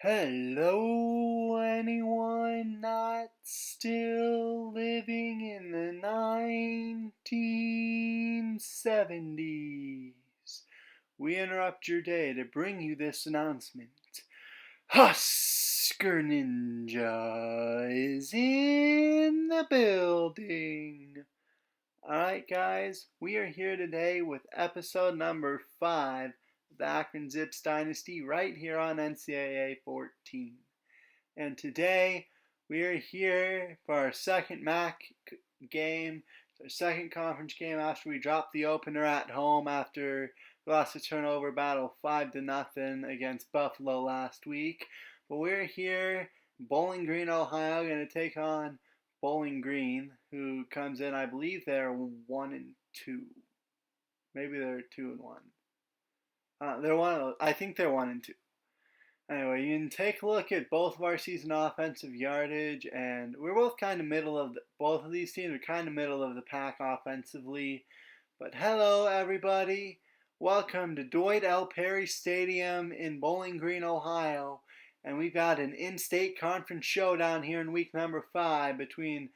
Hello, anyone not still living in the 1970s? We interrupt your day to bring you this announcement. Husker Ninja is in the building. Alright, guys, we are here today with episode number 5 of the Akron Zips Dynasty right here on NCAA 14. And today we are here for our second MAC game, our second conference game after we dropped the opener at home after we lost a turnover battle 5-0 against Buffalo last week. But we're here, Bowling Green, Ohio, going to take on Bowling Green, who comes in, I believe they're 1-2. Maybe they're 2-1. I think they're 1-2. Anyway, you can take a look at both of our season offensive yardage, and we're both kind of both of these teams are kind of middle of the pack offensively. But hello, everybody. Welcome to Dwight L. Perry Stadium in Bowling Green, Ohio. And we've got an in-state conference showdown here in week number 5 between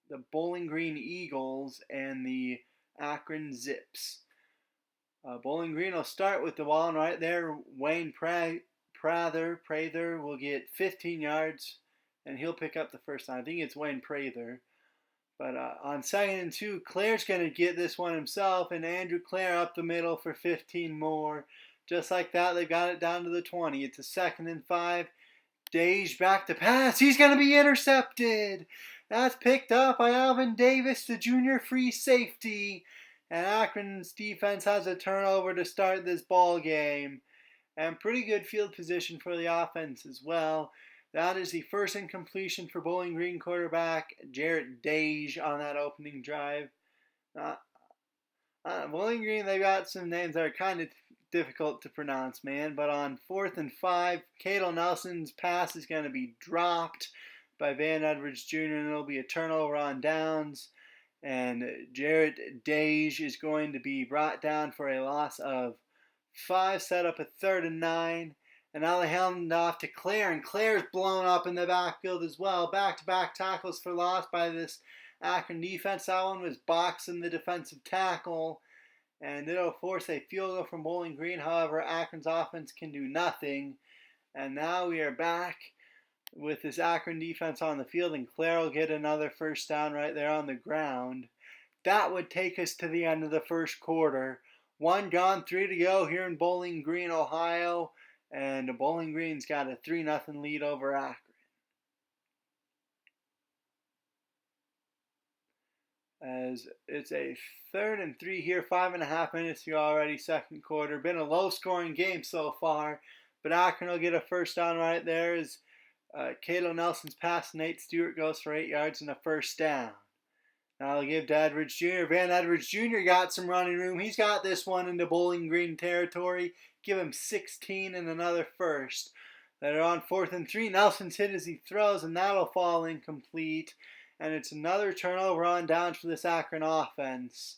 the Bowling Green Eagles and the Akron Zips. Bowling Green will start with the ball, and right there, Wayne Prather will get 15 yards, and he'll pick up the first down. I think it's Wayne Prather. But on 2nd and 2, Claire's going to get this one himself, and Andrew Claire up the middle for 15 more. Just like that, they got it down to the 20. It's a 2nd and 5. Dage back to pass. He's going to be intercepted. That's picked up by Alvin Davis, the junior free safety. And Akron's defense has a turnover to start this ball game. And pretty good field position for the offense as well. That is the first incompletion for Bowling Green quarterback Jarrett Dage on that opening drive. Bowling Green, they got some names that are kind of difficult to pronounce, man. But on 4th and 5, Cato Nelson's pass is going to be dropped by Van Edwards Jr. and it'll be a turnover on downs. And Jarrett Dage is going to be brought down for a loss of 5, set up a 3rd and 9. And now they hand off to Claire, and Claire's blown up in the backfield as well. Back-to-back tackles for loss by this Akron defense. That one was boxing the defensive tackle, and it'll force a field goal from Bowling Green. However, Akron's offense can do nothing. And now we are back with this Akron defense on the field, and Claire will get another first down right there on the ground. That would take us to the end of the first quarter. 1 gone, 3 to go here in Bowling Green, Ohio. And Bowling Green's got a 3-0 lead over Akron. As it's a 3rd and 3 here, 5.5 minutes to go already, second quarter. Been a low-scoring game so far, but Akron will get a first down right there as Cato Nelson's pass, Nate Stewart goes for 8 yards and a first down. Now I'll give to Edwards Jr. Van Edwards Jr. got some running room. He's got this one into Bowling Green territory. Give him 16 and another first. They're on 4th and 3. Nelson's hit as he throws, and that'll fall incomplete. And it's another turnover on downs for this Akron offense.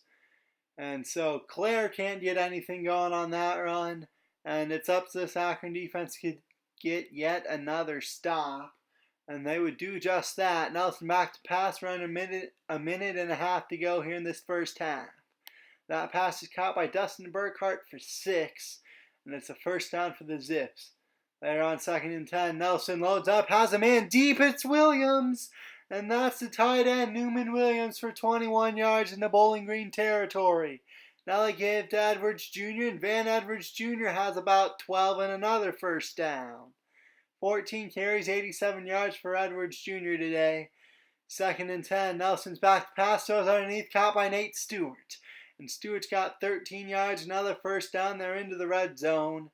And so Claire can't get anything going on that run. And it's up to this Akron defense to get yet another stop. And they would do just that. Nelson back to pass run, a minute and a half to go here in this first half. That pass is caught by Dustin Burkhart for 6. And it's a first down for the Zips. They're on 2nd and 10. Nelson loads up, has a man deep. It's Williams. And that's the tight end, Newman Williams, for 21 yards in the Bowling Green territory. Now they give to Edwards Jr. And Van Edwards Jr. has about 12 and another first down. 14 carries, 87 yards for Edwards Jr. today. 2nd and 10. Nelson's back to pass, throws underneath, caught by Nate Stewart. And Stewart's got 13 yards, another first down. They're into the red zone.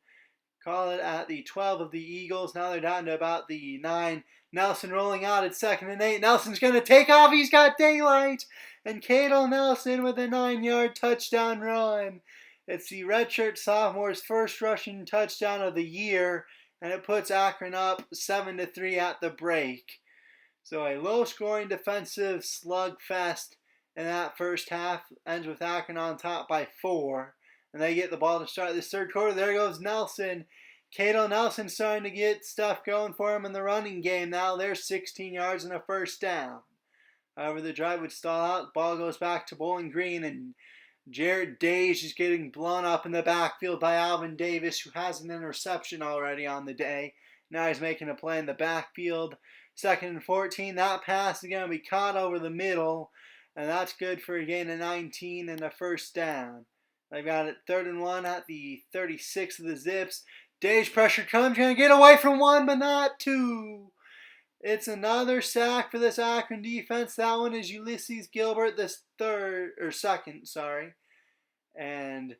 Call it at the 12 of the Eagles. Now they're down to about the 9. Nelson rolling out at 2nd and 8. Nelson's going to take off. He's got daylight. And Cato Nelson with a 9-yard touchdown run. It's the redshirt sophomore's first rushing touchdown of the year. And it puts Akron up 7-3 at the break. So a low-scoring defensive slugfest in that first half ends with Akron on top by 4. And they get the ball to start this third quarter. There goes Nelson. Cato Nelson starting to get stuff going for him in the running game now. There's 16 yards and a first down. However, the drive would stall out. Ball goes back to Bowling Green, and Jarrett Dage is getting blown up in the backfield by Alvin Davis, who has an interception already on the day. Now he's making a play in the backfield. 2nd and 14. That pass is going to be caught over the middle, and that's good for a gain of 19 and a first down. They've got it 3rd and 1 at the 36 of the Zips. Dage pressure comes, going to get away from one, but not two. It's another sack for this Akron defense. That one is Ulysses Gilbert, this second. And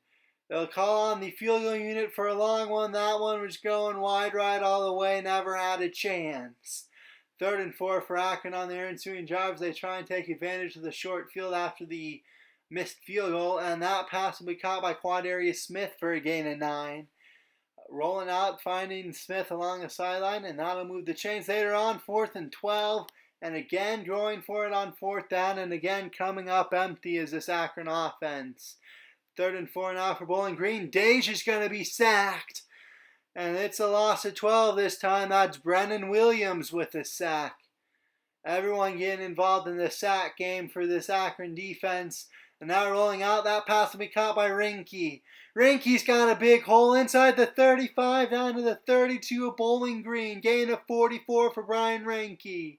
they'll call on the field goal unit for a long one. That one was going wide right all the way, never had a chance. 3rd and 4 for Akron on their ensuing drives. They try and take advantage of the short field after the missed field goal, and that pass will be caught by Quadarius Smith for a gain of 9. Rolling out, finding Smith along the sideline, and that'll move the chains. Later on, 4th and 12, and again going for it on 4th down, and again coming up empty is this Akron offense. 3rd and 4 now for Bowling Green. Dage is going to be sacked, and it's a loss of 12 this time. That's Brennan Williams with the sack. Everyone getting involved in the sack game for this Akron defense. And now rolling out, that pass will be caught by Rinke. Rinke's got a big hole inside the 35 down to the 32 of Bowling Green. Gain of 44 for Brian Rinke.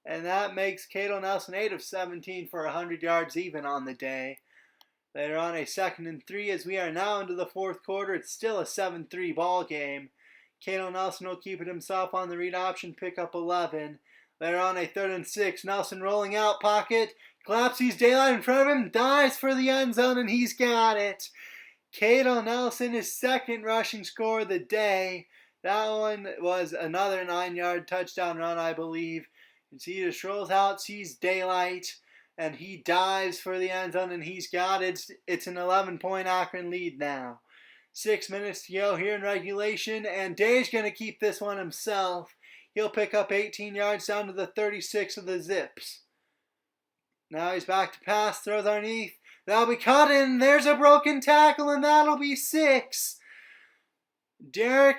And that makes Cato Nelson 8 of 17 for 100 yards even on the day. Later on, a 2nd and 3 as we are now into the 4th quarter. It's still a 7-3 ball game. Cato Nelson will keep it himself on the read option, pick up 11. Later on, a 3rd and 6. Nelson rolling out, pocket. Claps, sees daylight in front of him, dives for the end zone, and he's got it. Cato Nelson, his 2nd rushing score of the day. That one was another 9-yard touchdown run, I believe. And he just rolls out, sees daylight, and he dives for the end zone, and he's got it. It's an 11-point Akron lead now. 6 minutes to go here in regulation, and Dave's going to keep this one himself. He'll pick up 18 yards down to the 36 of the Zips. Now he's back to pass, throws underneath. That'll be caught in. There's a broken tackle, and that'll be 6. Derek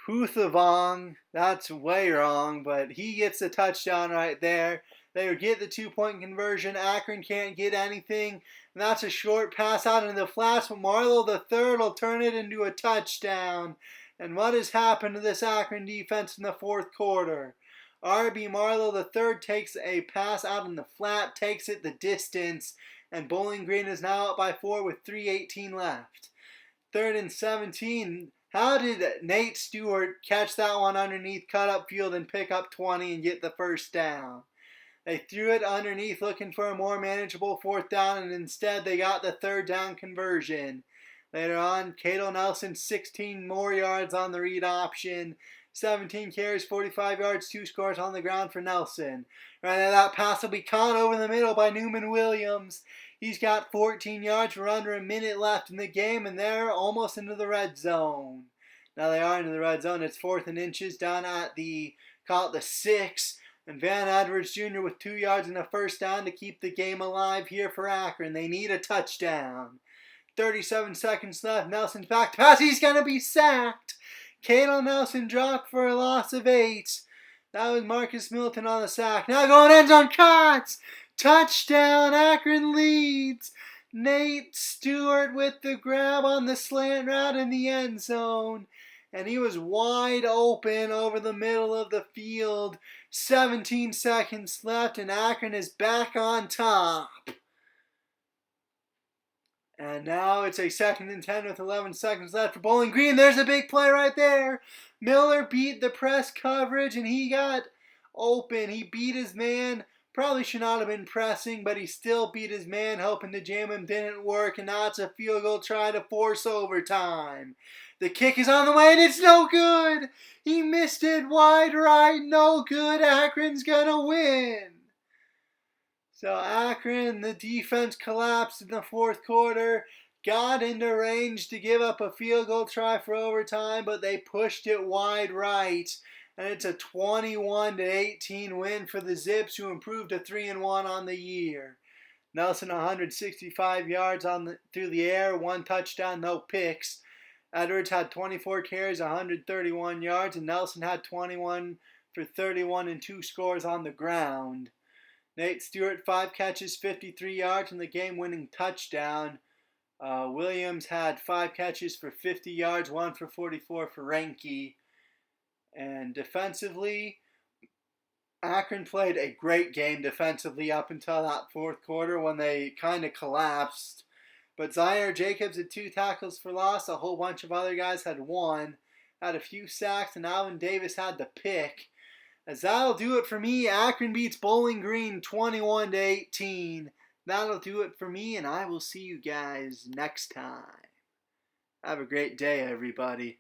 Puthavong, that's way wrong, but he gets the touchdown right there. They get the 2-point conversion. Akron can't get anything. And that's a short pass out into the flats, but Marlowe the third will turn it into a touchdown. And what has happened to this Akron defense in the 4th quarter? R.B. Marlowe the third takes a pass out in the flat, takes it the distance, and Bowling Green is now up by 4 with 3:18 left. 3rd and 17. How did Nate Stewart catch that one underneath, cut up field, and pick up 20 and get the first down? They threw it underneath looking for a more manageable 4th down, and instead they got the 3rd down conversion. Later on, Cato Nelson 16 more yards on the read option. 17 carries, 45 yards, 2 scores on the ground for Nelson. Right now, that pass will be caught over the middle by Newman Williams. He's got 14 yards. We're under a minute left in the game, and they're almost into the red zone. Now they are into the red zone. It's 4th and inches down at the 6. And Van Edwards Jr. with 2 yards and a first down to keep the game alive here for Akron. They need a touchdown. 37 seconds left. Nelson's back to pass. He's going to be sacked. Cato Nelson dropped for a loss of 8. That was Marcus Milton on the sack. Now going end zone, cuts. Touchdown, Akron leads. Nate Stewart with the grab on the slant route in the end zone. And he was wide open over the middle of the field. 17 seconds left, and Akron is back on top. And now it's a 2nd and 10 with 11 seconds left for Bowling Green. There's a big play right there. Miller beat the press coverage, and he got open. He beat his man. Probably should not have been pressing, but he still beat his man, hoping to jam him. Didn't work, and now it's a field goal try to force overtime. The kick is on the way, and it's no good. He missed it wide right. No good. Akron's going to win. So Akron, the defense collapsed in the 4th quarter, got into range to give up a field goal try for overtime, but they pushed it wide right. And it's a 21-18 win for the Zips, who improved to 3-1 on the year. Nelson 165 yards through the air, 1 touchdown, no picks. Edwards had 24 carries, 131 yards, and Nelson had 21 for 31 and 2 scores on the ground. Nate Stewart, 5 catches, 53 yards, and the game-winning touchdown. Williams had 5 catches for 50 yards, 1 for 44 for Reinke. And defensively, Akron played a great game defensively up until that fourth quarter when they kind of collapsed. But Zaire Jacobs had 2 tackles for loss. A whole bunch of other guys had 1. Had a few sacks, and Alvin Davis had the pick. As that'll do it for me. Akron beats Bowling Green 21-18. That'll do it for me, and I will see you guys next time. Have a great day, everybody.